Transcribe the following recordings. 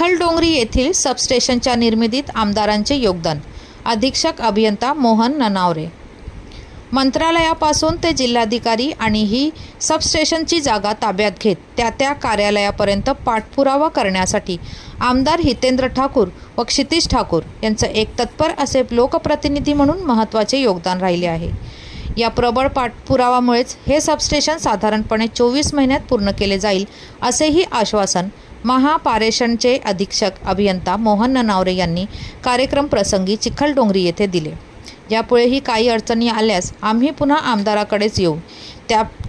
चिखलडोंगरी येथील सबस्टेशनच्या निर्मितीत आमदारांचे योगदान. अधीक्षक अभियंता मोहन ननावरे. मंत्रालयापासून ते जिल्हाधिकारी आणि ही सबस्टेशनची जागा ताब्यात घेत त्या कार्यालयापर्यंत पाठपुरावा करण्यासाठी आमदार हितेंद्र ठाकूर व क्षितिज ठाकूर यांचं एक तत्पर असे लोकप्रतिनिधी म्हणून महत्त्वाचे योगदान राहिले आहे. या प्रबळ पाठपुरावामुळेच हे सबस्टेशन साधारणपणे 24 महिन्यात पूर्ण केले जाईल असेही आश्वासन महापारेषणचे अधीक्षक अभियंता मोहन ननावरे यांनी कार्यक्रम प्रसंगी चिखलडोंगरी येथे दिले. यापुढेही काही अडचणी आल्यास आम्ही पुन्हा आमदाराकडेच येऊ.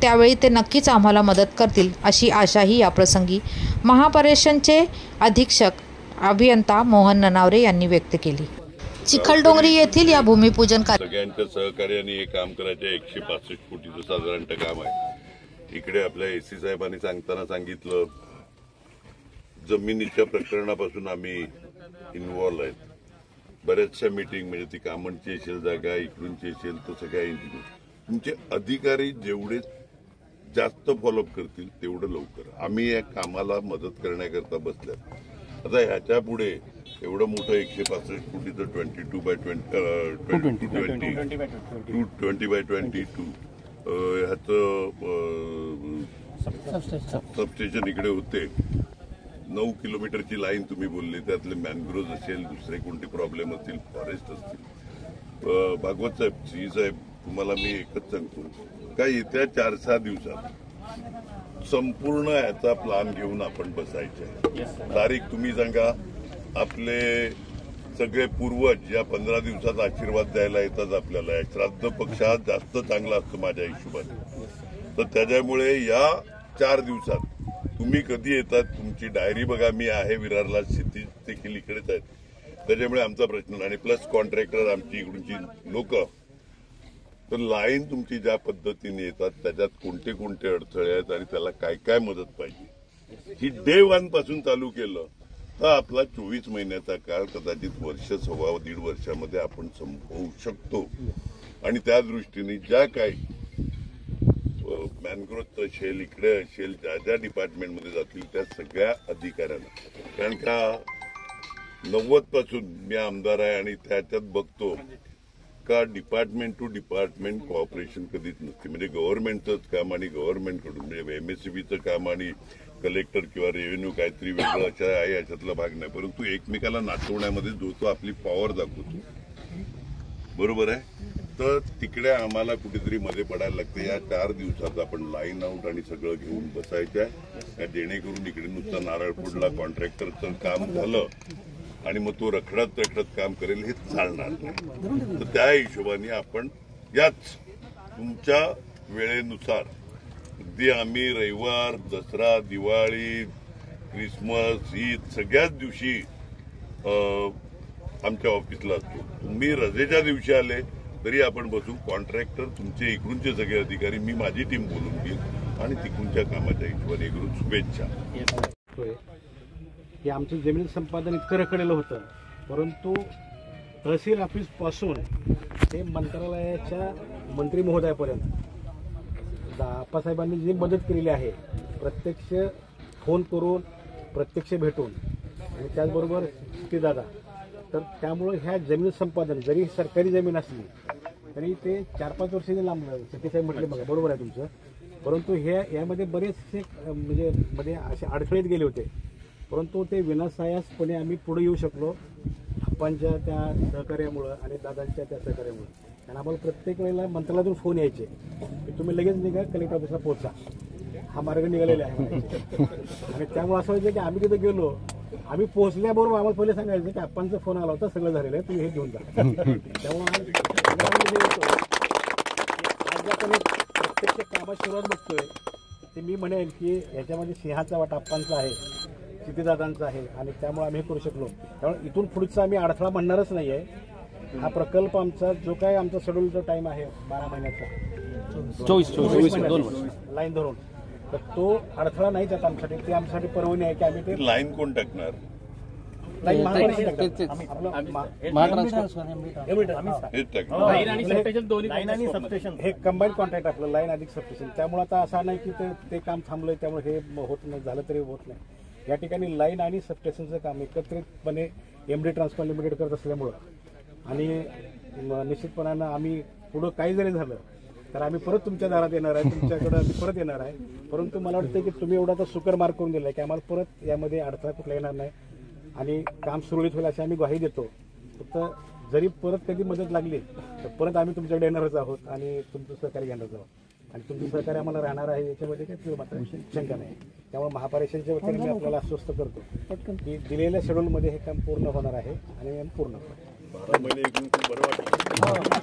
त्यावेळी ते नक्कीच आम्हाला मदत करतील अशी आशाही याप्रसंगी महापारेषणचे अधीक्षक अभियंता मोहन ननावरे यांनी व्यक्त केली. चिखलडोंगरी येथील या भूमिपूजन सगळ्यांच्या सहकार्याने हे काम करायचे 165 कोटीचं साधारणतः काम आहे. इकडे आपल्या एसी साहेबांनी सांगताना सांगितलं जमिनीच्या प्रकरणापासून आम्ही इन्व्हॉल्व आहेत. बऱ्याचशा मीटिंग म्हणजे ती कामणची असेल जागा इकडूनची असेल तर सगळ्या इंजिनियर तुमचे अधिकारी जेवढे जास्त फॉलोअप करतील तेवढं लवकर आम्ही या कामाला मदत करण्याकरता बसल्यात. आता ह्याच्या पुढे एवढं मोठं 165 कोटीचं 20x22 ह्याचं सबस्टेशन इकडे होते. 9 किलोमीटरची लाईन तुम्ही बोलली त्यातले मॅनग्रोव्ह असेल दुसरे कोणते प्रॉब्लेम असतील फॉरेस्ट असतील. भागवत साहेब श्री साहेब तुम्हाला मी एकच सांगतो का येत्या 4-6 दिवसात संपूर्ण ह्याचा प्लॅन घेऊन आपण बसायचे. तारीख तुम्ही सांगा. आपले सगळे पूर्वज या 15 दिवसात आशीर्वाद द्यायला येतात आपल्याला. श्राद्ध पक्ष हा जास्त चांगला असतो माझ्या हिशोबाने. तर त्याच्यामुळे या 4 दिवसात तुम्ही कधी येतात तुमची डायरी बघा. मी आहे विरारला स्थिती देखील इकडेच आहेत. त्याच्यामुळे आमचा प्रश्न आणि प्लस कॉन्ट्रॅक्टर आमची इकडूनची लोक तर लाईन तुमची ज्या पद्धतीने येतात त्याच्यात कोणते कोणते अडथळे आहेत आणि त्याला काय काय मदत पाहिजे ही डे 1 पासून चालू केलं तर आपला 24 महिन्याचा काळ कदाचित वर्ष 1.25 वर्षामध्ये आपण संपवू शकतो. आणि त्या दृष्टीने ज्या काही मॅनग्रोव्ह असेल इकडे असेल ज्या ज्या डिपार्टमेंटमध्ये जातील त्या सगळ्या अधिकाऱ्यांना कारण का 90 पासून मी आमदार आहे आणि त्याच्यात बघतो का डिपार्टमेंट टू डिपार्टमेंट कॉपरेशन कधीच नसते. म्हणजे गव्हर्नमेंटचंच काम आणि गव्हर्नमेंटकडून म्हणजे एमएससीबीचं काम आणि कलेक्टर किंवा रेव्हेन्यू काहीतरी वेगळं अशा आहे याच्यातला भाग नाही. परंतु एकमेकाला नाचवण्यामध्ये जो तो आपली पॉवर दाखवतो. बरोबर आहे. तर तिकडे आम्हाला कुठेतरी मध्ये पडायला लागते. या 4 दिवसात आपण लाईन आउट आणि सगळं घेऊन बसायचं आहे जेणेकरून इकडे नुसतं नारळ फोडला कॉन्ट्रॅक्टरचं काम झालं आणि मग तो रखडत काम करेल हे चालणार नाही. तर त्या हिशोबाने आपण याच तुमच्या वेळेनुसार अगदी आम्ही रविवार दसरा दिवाळी क्रिसमस ईद सगळ्याच दिवशी आमच्या ऑफिसला असतो. तुम्ही रजेच्या दिवशी आले तरी आपण बसू. कॉन्ट्रॅक्टर तुमचे इकडूनचे सगळे अधिकारी मी माझी टीम बोलून घेईन आणि तिकडूनच्या कामाच्या हिशोबाने इकडून शुभेच्छा. हे आमचं जमीन संपादन इतकं रखडलेलं होतं परंतु तहसील ऑफिसपासून ते मंत्रालयाच्या मंत्री महोदयापर्यंत आप्पासाहेबांनी जी मदत केलेली आहे प्रत्यक्ष फोन करून प्रत्यक्ष भेटून आणि त्याचबरोबर ते दादा तर त्यामुळं ह्या जमीन संपादन जरी सरकारी जमीन असली तरी ते 4-5 वर्षांनी लांबलं. सतीसाहेब म्हटले बघा बरोबर आहे तुमचं. परंतु यामध्ये बरेचसे म्हणजे मध्ये असे अडथळे गेले होते परंतु ते विनासायासपणे आम्ही पुढे येऊ शकलो आप्पांच्या त्या सहकार्यामुळं आणि दादांच्या त्या सहकार्यामुळं. आणि आम्हाला प्रत्येक वेळेला मंत्रालयातून फोन यायचे की तुम्ही लगेच निघा कलेक्टर ऑफिसला पोहोचा. हा मार्ग निघालेला आहे. आणि त्यामुळे असं व्हायचं की आम्ही तिथे गेलो आम्ही पोहोचल्याबरोबर आम्हाला पहिले सांगायचं की आप्पांचा फोन आला होता सगळं झालेलं आहे तुम्ही हे घेऊन जा. त्यामुळे आज आपण प्रत्यक्ष कामात सुरुवात बघतोय ते मी म्हणेन की याच्यामध्ये सिंहाचा वाटा आप्पांचा आहे क्षितिजदादांचा आहे आणि त्यामुळे आम्ही हे करू शकलो. त्यामुळे इथून पुढचा आम्ही अडथळा म्हणणारच नाही आहे. हा प्रकल्प आमचा जो काय आमचा शेड्यूलचा टाइम आहे 12 महिन्याचा 24 लाईन धरून तर तो अडथळा नाहीच आता आमच्यासाठी. ते आमच्यासाठी परवानगी आहे की आम्ही ते लाईन कोण टाकणार लाईन हे कंबाईन कॉन्ट्रॅक्ट आपलं लाईन अधिक सबस्टेशन. त्यामुळे आता असं नाही की ते काम थांबलंय त्यामुळे हे होत नाही झालं तरी होत नाही. या ठिकाणी लाईन आणि सबस्टेशनचं काम एकत्रितपणे MD ट्रान्सफॉर्म लिमिटेड करत असल्यामुळं आणि निश्चितपणानं आम्ही पुढं काही जरी झालं तर आम्ही परत तुमच्या दारात येणार आहे, तुमच्याकडं आम्ही परत येणार आहे. परंतु मला वाटतं की तुम्ही एवढा तर सुकर मार्क करून दिला की आम्हाला परत यामध्ये अडथळा कुठला येणार नाही आणि काम सुरळीत होईल अशी आम्ही ग्वाही देतो. फक्त जरी परत कधी मदत लागली तर परत आम्ही तुमच्याकडे येणारच आहोत आणि तुमचं सहकार्य घेणारच आहोत आणि तुमचं सहकार्य आम्हाला राहणार आहे याच्यामध्ये काही मात्र शंका नाही. त्यामुळे महापालिकेच्या वतीने मी आपल्याला आश्वस्त करतो की दिलेल्या शेड्यूलमध्ये हे काम पूर्ण होणार आहे आणि पूर्ण 12 महिने बरं वाटलं.